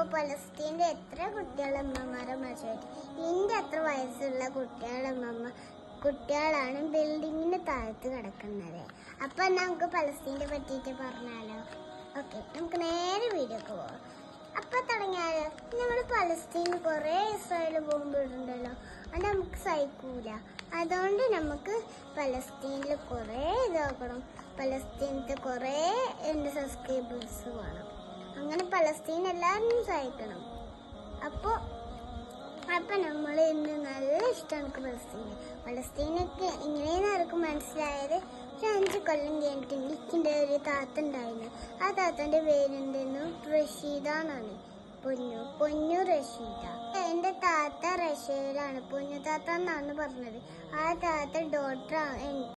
അപ്പൊ പലസ്തീനിലെ എത്ര കുട്ടികളെ അമ്മമാരെ മരിച്ചു? ഇന്ത്യ അത്ര വയസ്സുള്ള കുട്ടികളാണ് ബിൽഡിങ്ങിന് താഴത്ത് കിടക്കുന്നത്. അപ്പൊ നമുക്ക് പലസ്തീനെ പറ്റിയിട്ട് പറഞ്ഞാലോ? ഓക്കെ, നമുക്ക് നേരെ വീഡിയോക്ക് പോവാം. അപ്പൊ തുടങ്ങിയാലോ? നമ്മൾ പലസ്തീനിൽ കുറെ ഇസ്രായേൽ പോകുമ്പോഴുണ്ടല്ലോ, അത് നമുക്ക് സഹിക്കൂല. അതുകൊണ്ട് നമുക്ക് പലസ്തീനിൽ കുറെ ഇതാക്കണം. പലസ്തീനത്തെ കുറെ സബ്സ്ക്രൈബേഴ്സ് വേണം. അങ്ങനെ പലസ്തീൻ എല്ലാവരും സഹിക്കണം. അപ്പൊ നമ്മൾ ഇന്ന് നല്ല ഇഷ്ടമാണ് പലസ്തീനൊക്കെ ഇങ്ങനെയെന്ന് ആർക്കും മനസ്സിലായത് 5 കൊല്ലം കഴിഞ്ഞിട്ട് എനിക്കിൻ്റെ ഒരു താത്ത ഉണ്ടായിരുന്നു. ആ താത്തൻ്റെ പേരെന്തെന്നു റഷീദ എന്നാണ്. പൊന്നു റഷീദ. എൻ്റെ താത്ത റഷീദാണ്, പൊന്നു താത്ത എന്നാണ് പറഞ്ഞത്. ആ താത്ത ഡോക്ടറാണ്.